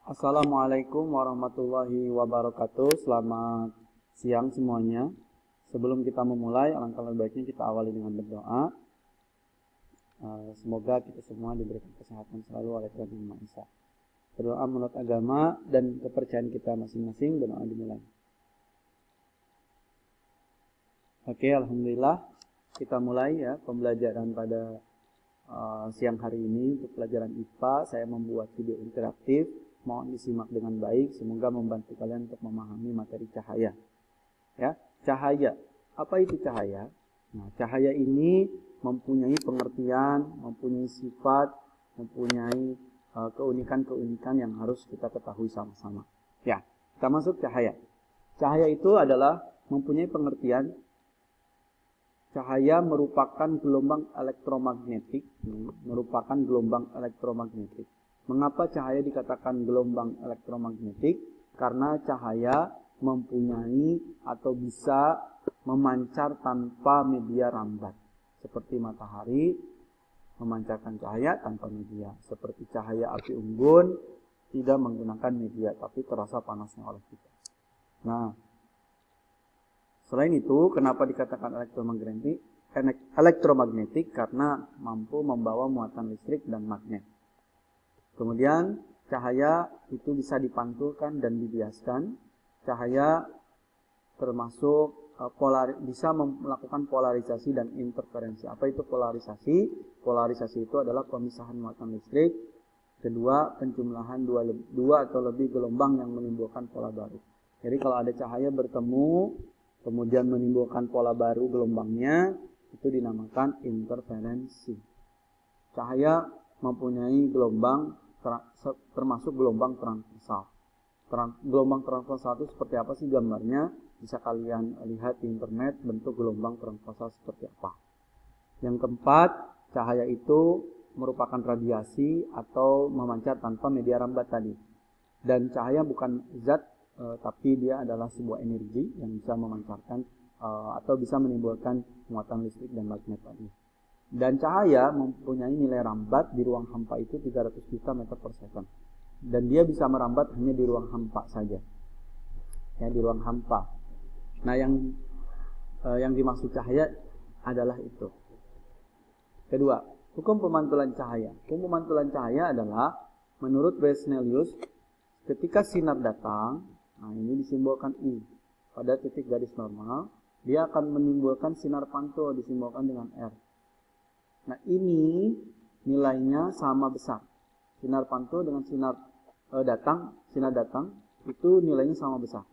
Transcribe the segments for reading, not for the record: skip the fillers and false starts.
Assalamualaikum warahmatullahi wabarakatuh. Selamat siang semuanya. Sebelum kita memulai, alangkah lebih baiknya kita awali dengan berdoa. Semoga kita semua diberikan kesehatan selalu oleh Tuhan Yang Maha Esa. Berdoa menurut agama dan kepercayaan kita masing-masing. Berdoa dimulai. Oke, alhamdulillah kita mulai ya pembelajaran pada siang hari ini. Untuk pelajaran IPA saya membuat video interaktif. Mohon disimak dengan baik, semoga membantu kalian untuk memahami materi cahaya. Ya, cahaya. Apa itu cahaya? Nah, cahaya ini mempunyai pengertian, mempunyai sifat, mempunyai keunikan-keunikan yang harus kita ketahui sama-sama. Ya, kita masuk cahaya. Cahaya itu adalah mempunyai pengertian. Cahaya merupakan gelombang elektromagnetik, Mengapa cahaya dikatakan gelombang elektromagnetik? Karena cahaya mempunyai atau bisa memancar tanpa media rambat. Seperti matahari memancarkan cahaya tanpa media. Seperti cahaya api unggun tidak menggunakan media, tapi terasa panasnya oleh kita. Nah, selain itu, kenapa dikatakan elektromagnetik? Karena mampu membawa muatan listrik dan magnet. Kemudian cahaya itu bisa dipantulkan dan dibiaskan. Cahaya termasuk bisa melakukan polarisasi dan interferensi. Apa itu polarisasi? Polarisasi itu adalah pemisahan muatan listrik. Kedua, penjumlahan dua atau lebih gelombang yang menimbulkan pola baru. Jadi kalau ada cahaya bertemu, kemudian menimbulkan pola baru gelombangnya, itu dinamakan interferensi. Cahaya mempunyai gelombang termasuk gelombang transversal. Gelombang transversal itu seperti apa sih gambarnya? Bisa kalian lihat di internet bentuk gelombang transversal seperti apa. Yang keempat, cahaya itu merupakan radiasi atau memancar tanpa media rambat tadi. Dan cahaya bukan zat, tapi dia adalah sebuah energi yang bisa memancarkan atau bisa menimbulkan muatan listrik dan magnet tadi. Dan cahaya mempunyai nilai rambat di ruang hampa itu 300 juta meter per second. Dan dia bisa merambat hanya di ruang hampa saja. Ya, di ruang hampa. Nah, yang dimaksud cahaya adalah itu. Kedua, hukum pemantulan cahaya. Hukum pemantulan cahaya adalah menurut Berzelius, ketika sinar datang, nah ini disimbolkan I pada titik garis normal, dia akan menimbulkan sinar pantul disimbolkan dengan R. Nah, ini nilainya sama besar. Sinar pantul dengan sinar datang itu nilainya sama besar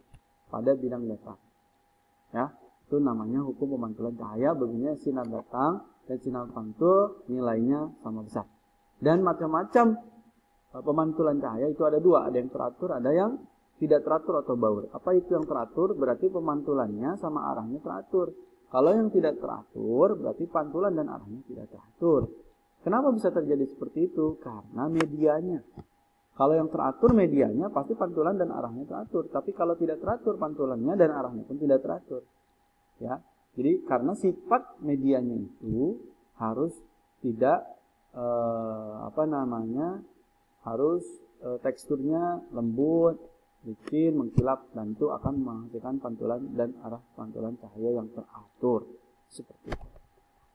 pada bidang datar. Ya, itu namanya hukum pemantulan cahaya. Begini, sinar datang dan sinar pantul nilainya sama besar. Dan macam-macam pemantulan cahaya itu ada dua, ada yang teratur, ada yang tidak teratur atau baur. Apa itu yang teratur? Berarti pemantulannya sama arahnya teratur. Kalau yang tidak teratur, berarti pantulan dan arahnya tidak teratur. Kenapa bisa terjadi seperti itu? Karena medianya. Kalau yang teratur medianya, pasti pantulan dan arahnya teratur. Tapi kalau tidak teratur, pantulannya dan arahnya pun tidak teratur. Ya, jadi karena sifat medianya itu harus tidak teksturnya lembut, licin, mengkilap, dan itu akan menghasilkan pantulan dan arah pantulan cahaya yang teratur seperti itu.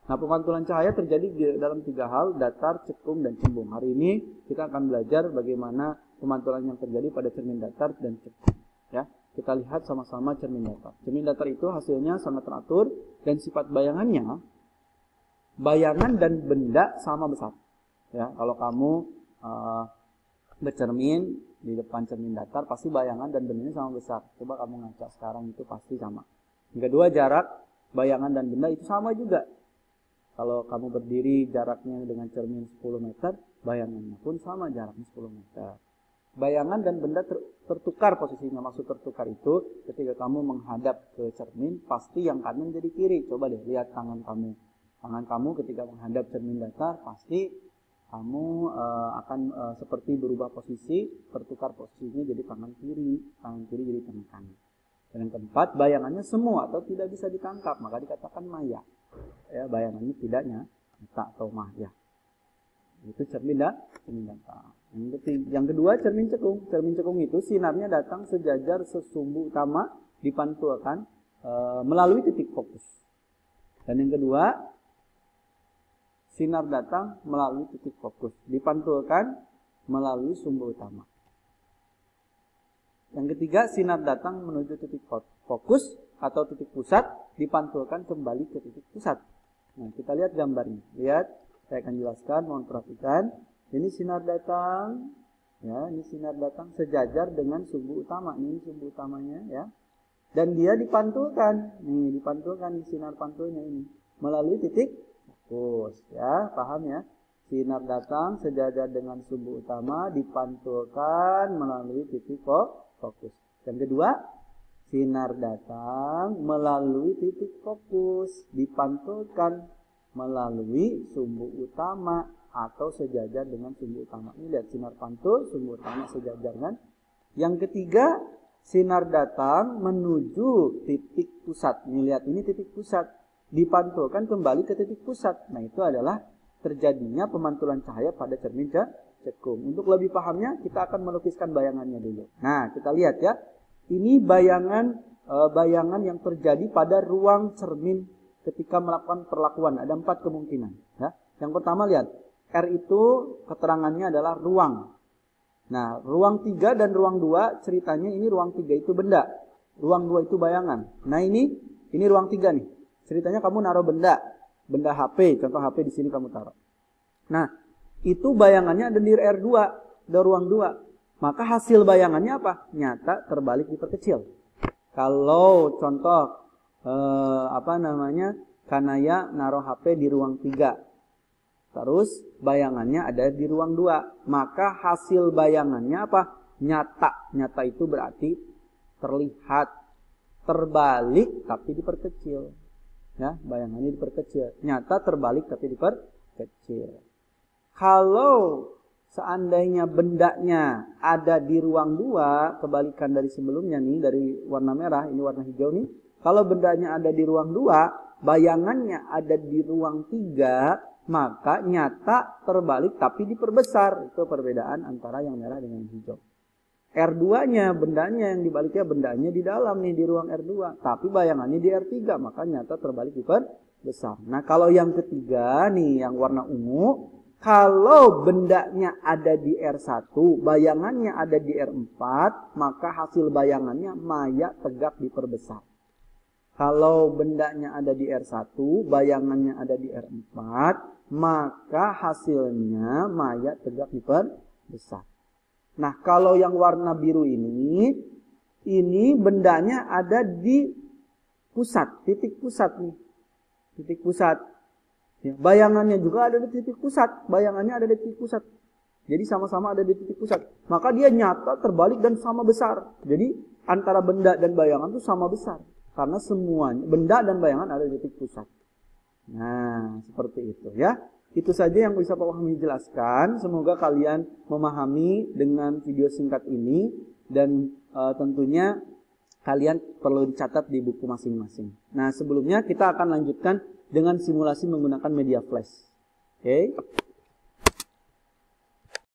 Nah, pemantulan cahaya terjadi dalam tiga hal: datar, cekung, dan cembung. Hari ini kita akan belajar bagaimana pemantulan yang terjadi pada cermin datar dan cekung. Ya, kita lihat sama-sama cermin datar. Cermin datar itu hasilnya sangat teratur dan sifat bayangannya, bayangan dan benda sama besar. Ya, kalau kamu bercermin di depan cermin datar, pasti bayangan dan bendanya sama besar. Coba kamu ngaca sekarang, itu pasti sama. Yang kedua, jarak bayangan dan benda itu sama juga. Kalau kamu berdiri jaraknya dengan cermin 10 meter, bayangannya pun sama jaraknya 10 meter. Bayangan dan benda tertukar posisinya. Maksud tertukar itu ketika kamu menghadap ke cermin, pasti yang kanan jadi kiri. Coba deh lihat tangan kamu. Tangan kamu ketika menghadap cermin datar, pasti kamu akan seperti berubah posisi, tertukar posisinya jadi tangan kiri jadi tangan kanan. Dan yang keempat, bayangannya semua atau tidak bisa ditangkap, maka dikatakan maya. Ya, bayangannya tidak nyata atau maya. Itu cermin datar. Yang kedua cermin cekung. Cermin cekung itu sinarnya datang sejajar sesumbu utama dipantulkan melalui titik fokus. Dan yang kedua, sinar datang melalui titik fokus, dipantulkan melalui sumbu utama. Yang ketiga, sinar datang menuju titik fokus atau titik pusat, dipantulkan kembali ke titik pusat. Nah, kita lihat gambarnya. Lihat, saya akan jelaskan, mohon perhatikan. Ini sinar datang, ya, ini sinar datang sejajar dengan sumbu utama. Ini sumbu utamanya, ya. Dan dia dipantulkan, nih dipantulkan sinar pantulnya ini melalui titik fokus, ya, paham ya? Sinar datang sejajar dengan sumbu utama dipantulkan melalui titik fokus. Yang kedua, sinar datang melalui titik fokus dipantulkan melalui sumbu utama atau sejajar dengan sumbu utama. Ini lihat sinar pantul, sumbu utama sejajar kan? Yang ketiga, sinar datang menuju titik pusat. Ini lihat, ini titik pusat. Dipantulkan kembali ke titik pusat. Nah, itu adalah terjadinya pemantulan cahaya pada cermin cekung. Untuk lebih pahamnya, kita akan melukiskan bayangannya dulu. Nah, kita lihat ya. Ini bayangan yang terjadi pada ruang cermin ketika melakukan perlakuan. Ada 4 kemungkinan. Ya. Yang pertama, lihat. R itu keterangannya adalah ruang. Nah, ruang 3 dan ruang 2 ceritanya ini ruang 3 itu benda. Ruang 2 itu bayangan. Nah, ini ruang 3 nih. Ceritanya kamu naruh benda HP, contoh HP di sini kamu taruh. Nah, itu bayangannya ada di R2, ada ruang 2. Maka hasil bayangannya apa? Nyata terbalik diperkecil. Kalau contoh Kanaya naruh HP di ruang 3. Terus bayangannya ada di ruang 2. Maka hasil bayangannya apa? Nyata. Nyata itu berarti terlihat. Terbalik tapi diperkecil. Ya, bayangannya diperkecil. Nyata terbalik tapi diperkecil. Kalau seandainya bendanya ada di ruang 2, kebalikan dari sebelumnya nih, dari warna merah, ini warna hijau nih. Kalau bendanya ada di ruang 2, bayangannya ada di ruang 3, maka nyata terbalik tapi diperbesar. Itu perbedaan antara yang merah dengan yang hijau. R2-nya, bendanya yang dibaliknya, bendanya di dalam nih di ruang R2. Tapi bayangannya di R3, maka nyata terbalik diperbesar. Nah, kalau yang ketiga nih, yang warna ungu, kalau bendanya ada di R1, bayangannya ada di R4, maka hasil bayangannya maya tegak diperbesar. Kalau bendanya ada di R1, bayangannya ada di R4, maka hasilnya maya tegak diperbesar. Nah, kalau yang warna biru ini bendanya ada di pusat, titik pusat nih. Titik pusat. Ya, bayangannya juga ada di titik pusat, bayangannya ada di titik pusat. Jadi sama-sama ada di titik pusat. Maka dia nyata terbalik dan sama besar. Jadi antara benda dan bayangan itu sama besar. Karena semuanya, benda dan bayangan ada di titik pusat. Nah, seperti itu ya. Itu saja yang bisa Pak Wahmi jelaskan. Semoga kalian memahami dengan video singkat ini. Dan tentunya kalian perlu dicatat di buku masing-masing. Nah, sebelumnya kita akan lanjutkan dengan simulasi menggunakan media flash. Oke.